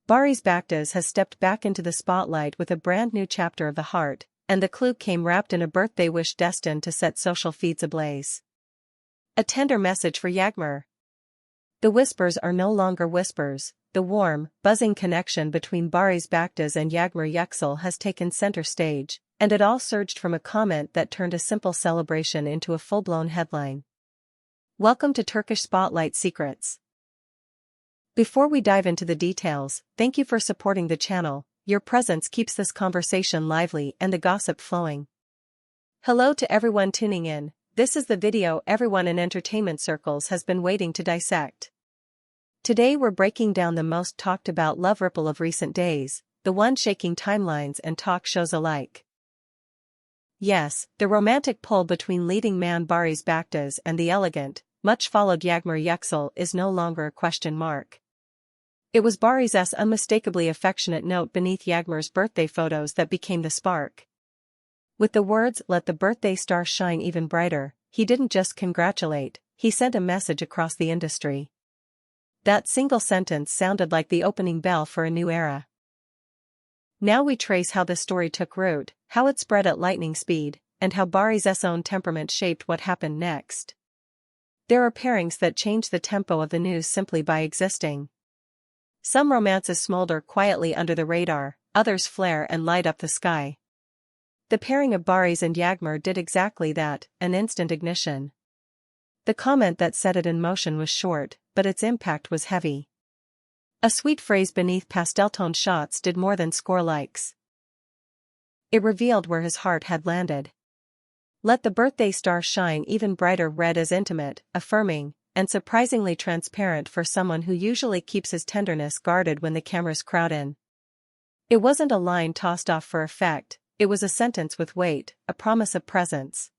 Barış Baktaş has stepped back into the spotlight with a brand new chapter of The Heart, and the clue came wrapped in a birthday wish destined to set social feeds ablaze. A tender message for Yağmur. The whispers are no longer whispers. The warm, buzzing connection between Barış Baktaş and Yağmur Yüksel has taken center stage, and it all surged from a comment that turned a simple celebration into a full-blown headline. Welcome to Turkish Spotlight Secrets. Before we dive into the details, thank you for supporting the channel. Your presence keeps this conversation lively and the gossip flowing. Hello to everyone tuning in. This is the video everyone in entertainment circles has been waiting to dissect. Today we're breaking down the most talked about love ripple of recent days, the one shaking timelines and talk shows alike. Yes, the romantic pull between leading man Barış Baktaş and the elegant, much-followed Yağmur Yüksel is no longer a question mark. It was Barış's unmistakably affectionate note beneath Yağmur's birthday photos that became the spark. With the words "Let the birthday star shine even brighter," he didn't just congratulate, he sent a message across the industry. That single sentence sounded like the opening bell for a new era. Now we trace how the story took root, how it spread at lightning speed, and how Barış's own temperament shaped what happened next. There are pairings that change the tempo of the news simply by existing. Some romances smolder quietly under the radar, others flare and light up the sky. The pairing of Barış and Yağmur did exactly that, an instant ignition. The comment that set it in motion was short, but its impact was heavy. A sweet phrase beneath pastel-toned shots did more than score likes. It revealed where his heart had landed. Let the birthday star shine even brighter read as intimate, affirming, and surprisingly transparent for someone who usually keeps his tenderness guarded when the cameras crowd in. It wasn't a line tossed off for effect, it was a sentence with weight, a promise of presence.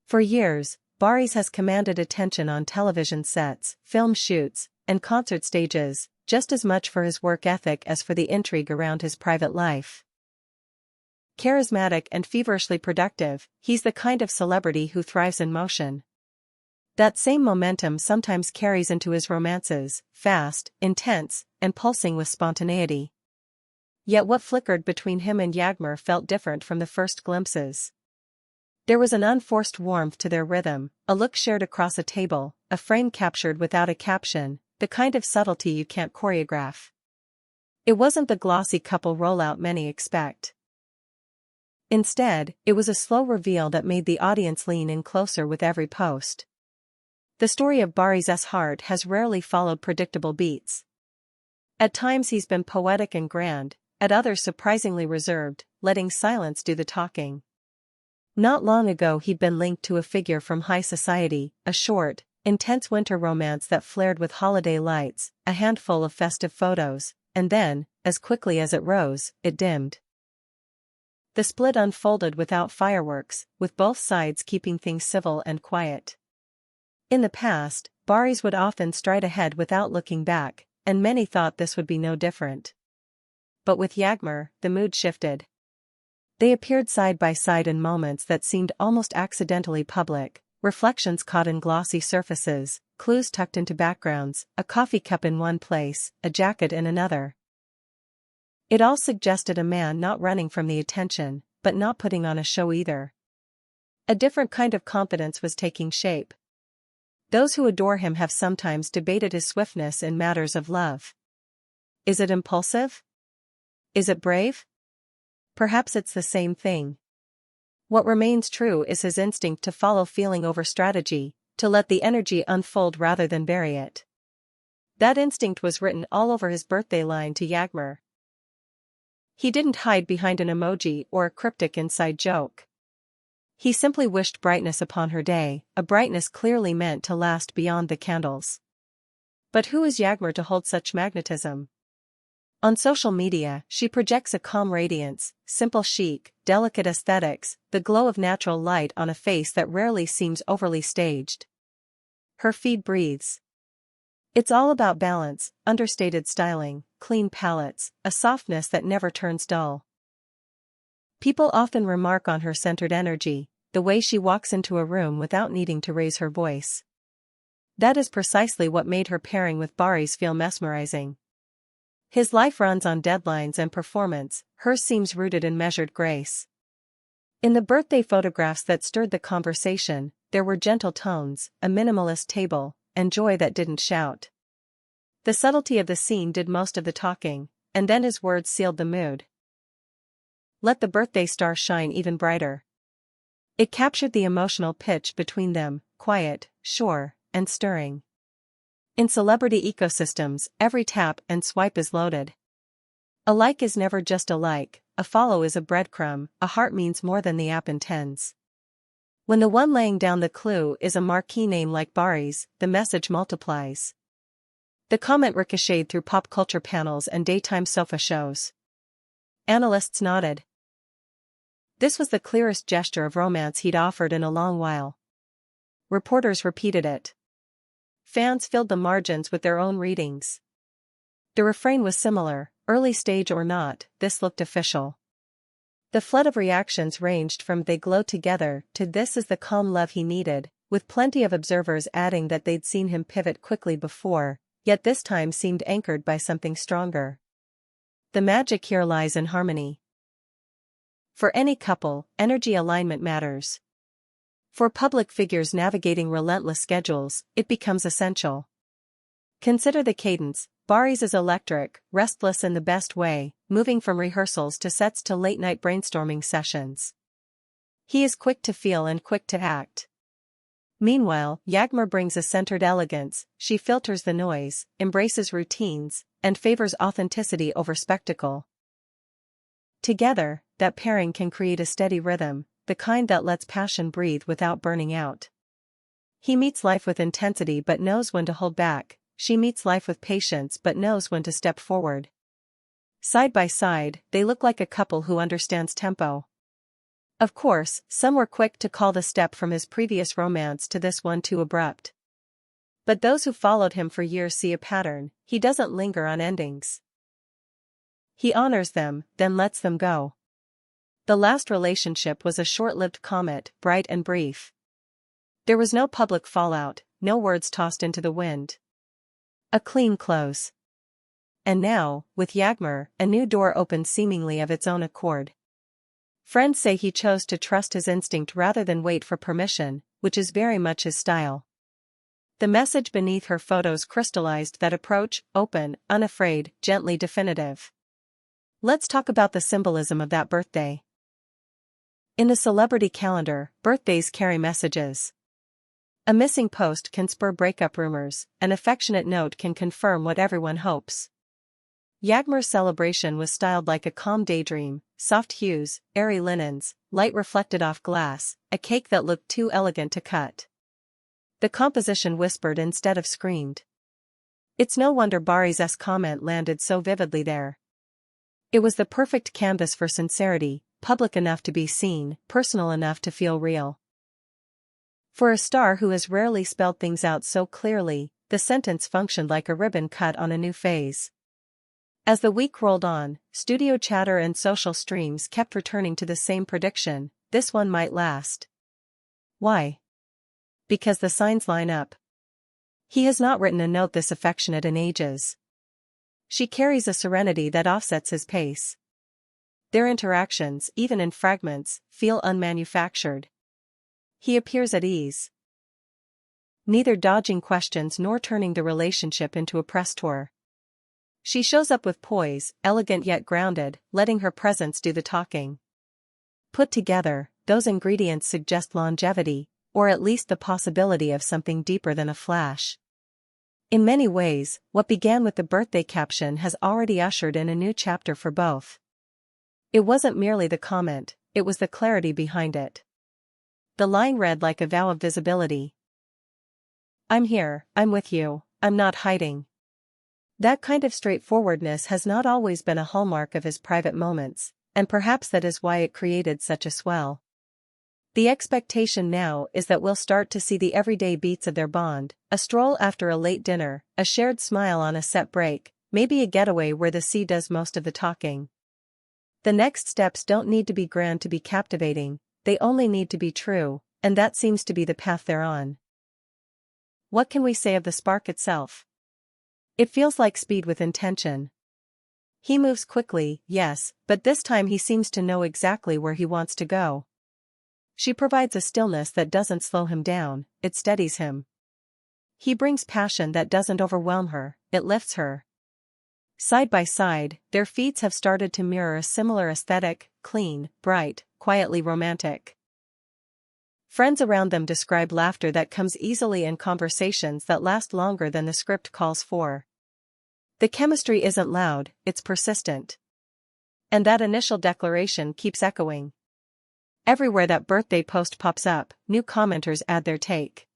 For years, Barış has commanded attention on television sets, film shoots, and concert stages, just as much for his work ethic as for the intrigue around his private life. Charismatic and feverishly productive, he's the kind of celebrity who thrives in motion. That same momentum sometimes carries into his romances, fast, intense, and pulsing with spontaneity. Yet what flickered between him and Yağmur felt different from the first glimpses. There was an unforced warmth to their rhythm, a look shared across a table, a frame captured without a caption, the kind of subtlety you can't choreograph. It wasn't the glossy couple rollout many expect. Instead, it was a slow reveal that made the audience lean in closer with every post. The story of Barış's heart has rarely followed predictable beats. At times he's been poetic and grand, at others surprisingly reserved, letting silence do the talking. Not long ago he'd been linked to a figure from high society, a short, intense winter romance that flared with holiday lights, a handful of festive photos, and then, as quickly as it rose, it dimmed. The split unfolded without fireworks, with both sides keeping things civil and quiet. In the past, Barış would often stride ahead without looking back, and many thought this would be no different. But with Yağmur, the mood shifted. They appeared side by side in moments that seemed almost accidentally public, reflections caught in glossy surfaces, clues tucked into backgrounds, a coffee cup in one place, a jacket in another. It all suggested a man not running from the attention, but not putting on a show either. A different kind of confidence was taking shape. Those who adore him have sometimes debated his swiftness in matters of love. Is it impulsive? Is it brave? Perhaps it's the same thing. What remains true is his instinct to follow feeling over strategy, to let the energy unfold rather than bury it. That instinct was written all over his birthday line to Yağmur. He didn't hide behind an emoji or a cryptic inside joke. He simply wished brightness upon her day, a brightness clearly meant to last beyond the candles. But who is Yağmur to hold such magnetism? On social media, she projects a calm radiance, simple chic, delicate aesthetics, the glow of natural light on a face that rarely seems overly staged. Her feed breathes. It's all about balance, understated styling, clean palettes, a softness that never turns dull. People often remark on her centered energy, the way she walks into a room without needing to raise her voice. That is precisely what made her pairing with Barış feel mesmerizing. His life runs on deadlines and performance, hers seems rooted in measured grace. In the birthday photographs that stirred the conversation, there were gentle tones, a minimalist table, and joy that didn't shout. The subtlety of the scene did most of the talking, and then his words sealed the mood. Let the birthday star shine even brighter. It captured the emotional pitch between them, quiet, sure, and stirring. In celebrity ecosystems, every tap and swipe is loaded. A like is never just a like, a follow is a breadcrumb, a heart means more than the app intends. When the one laying down the clue is a marquee name like Barış, the message multiplies. The comment ricocheted through pop culture panels and daytime sofa shows. Analysts nodded. This was the clearest gesture of romance he'd offered in a long while. Reporters repeated it. Fans filled the margins with their own readings. The refrain was similar, early stage or not, this looked official. The flood of reactions ranged from "they glow together" to "this is the calm love he needed," with plenty of observers adding that they'd seen him pivot quickly before, yet this time seemed anchored by something stronger. The magic here lies in harmony. For any couple, energy alignment matters. For public figures navigating relentless schedules, it becomes essential. Consider the cadence. Barış is electric, restless in the best way, moving from rehearsals to sets to late-night brainstorming sessions. He is quick to feel and quick to act. Meanwhile, Yağmur brings a centered elegance. She filters the noise, embraces routines, and favors authenticity over spectacle. Together, that pairing can create a steady rhythm, the kind that lets passion breathe without burning out. He meets life with intensity but knows when to hold back. She meets life with patience but knows when to step forward. Side by side, they look like a couple who understands tempo. Of course, some were quick to call the step from his previous romance to this one too abrupt. But those who followed him for years see a pattern. He doesn't linger on endings. He honors them, then lets them go. The last relationship was a short-lived comet, bright and brief. There was no public fallout, no words tossed into the wind. A clean close. And now, with Yağmur, a new door opened seemingly of its own accord. Friends say he chose to trust his instinct rather than wait for permission, which is very much his style. The message beneath her photos crystallized that approach: open, unafraid, gently definitive. Let's talk about the symbolism of that birthday. In the celebrity calendar, birthdays carry messages. A missing post can spur breakup rumors, an affectionate note can confirm what everyone hopes. Yağmur's celebration was styled like a calm daydream, soft hues, airy linens, light reflected off glass, a cake that looked too elegant to cut. The composition whispered instead of screamed. It's no wonder Barış's comment landed so vividly there. It was the perfect canvas for sincerity, public enough to be seen, personal enough to feel real. For a star who has rarely spelled things out so clearly, the sentence functioned like a ribbon cut on a new phase. As the week rolled on, studio chatter and social streams kept returning to the same prediction: this one might last. Why? Because the signs line up. He has not written a note this affectionate in ages. She carries a serenity that offsets his pace. Their interactions, even in fragments, feel unmanufactured. He appears at ease. Neither dodging questions nor turning the relationship into a press tour. She shows up with poise, elegant yet grounded, letting her presence do the talking. Put together, those ingredients suggest longevity, or at least the possibility of something deeper than a flash. In many ways, what began with the birthday caption has already ushered in a new chapter for both. It wasn't merely the comment, it was the clarity behind it. The line read like a vow of visibility. I'm here, I'm with you, I'm not hiding. That kind of straightforwardness has not always been a hallmark of his private moments, and perhaps that is why it created such a swell. The expectation now is that we'll start to see the everyday beats of their bond: a stroll after a late dinner, a shared smile on a set break, maybe a getaway where the sea does most of the talking. The next steps don't need to be grand to be captivating, they only need to be true, and that seems to be the path they're on. What can we say of the spark itself? It feels like speed with intention. He moves quickly, yes, but this time he seems to know exactly where he wants to go. She provides a stillness that doesn't slow him down, it steadies him. He brings passion that doesn't overwhelm her, it lifts her. Side by side, their feats have started to mirror a similar aesthetic, clean, bright, quietly romantic. Friends around them describe laughter that comes easily and conversations that last longer than the script calls for. The chemistry isn't loud, it's persistent. And that initial declaration keeps echoing. Everywhere that birthday post pops up, new commenters add their take.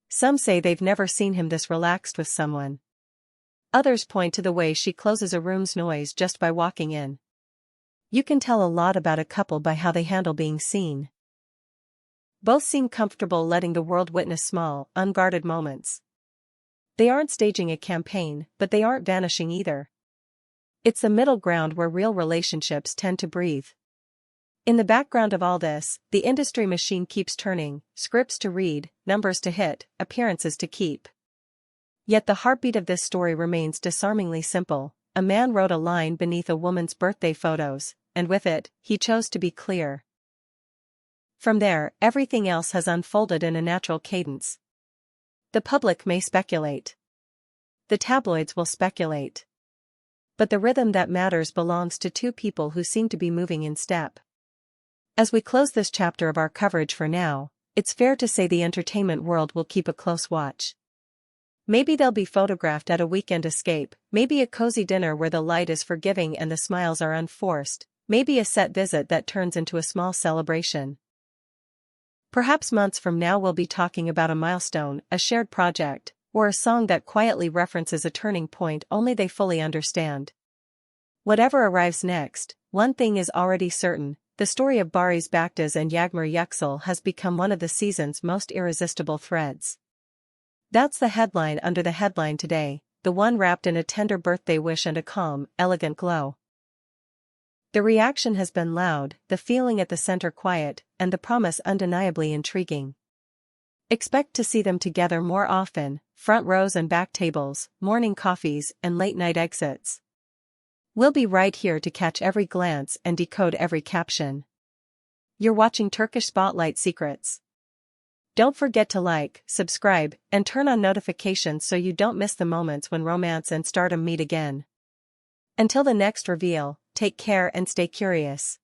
Some say they've never seen him this relaxed with someone. Others point to the way she closes a room's noise just by walking in. You can tell a lot about a couple by how they handle being seen. Both seem comfortable letting the world witness small, unguarded moments. They aren't staging a campaign, but they aren't vanishing either. It's the middle ground where real relationships tend to breathe. In the background of all this, the industry machine keeps turning, scripts to read, numbers to hit, appearances to keep. Yet the heartbeat of this story remains disarmingly simple. A man wrote a line beneath a woman's birthday photos, and with it, he chose to be clear. From there, everything else has unfolded in a natural cadence. The public may speculate. The tabloids will speculate. But the rhythm that matters belongs to two people who seem to be moving in step. As we close this chapter of our coverage for now, it's fair to say the entertainment world will keep a close watch. Maybe they'll be photographed at a weekend escape, maybe a cozy dinner where the light is forgiving and the smiles are unforced, maybe a set visit that turns into a small celebration. Perhaps months from now we'll be talking about a milestone, a shared project, or a song that quietly references a turning point only they fully understand. Whatever arrives next, one thing is already certain, the story of Barış Baktaş and Yağmur Yüksel has become one of the season's most irresistible threads. That's the headline under the headline today, the one wrapped in a tender birthday wish and a calm, elegant glow. The reaction has been loud, the feeling at the center quiet, and the promise undeniably intriguing. Expect to see them together more often, front rows and back tables, morning coffees, and late-night exits. We'll be right here to catch every glance and decode every caption. You're watching Turkish Spotlight Secrets. Don't forget to like, subscribe, and turn on notifications so you don't miss the moments when romance and stardom meet again. Until the next reveal, take care and stay curious.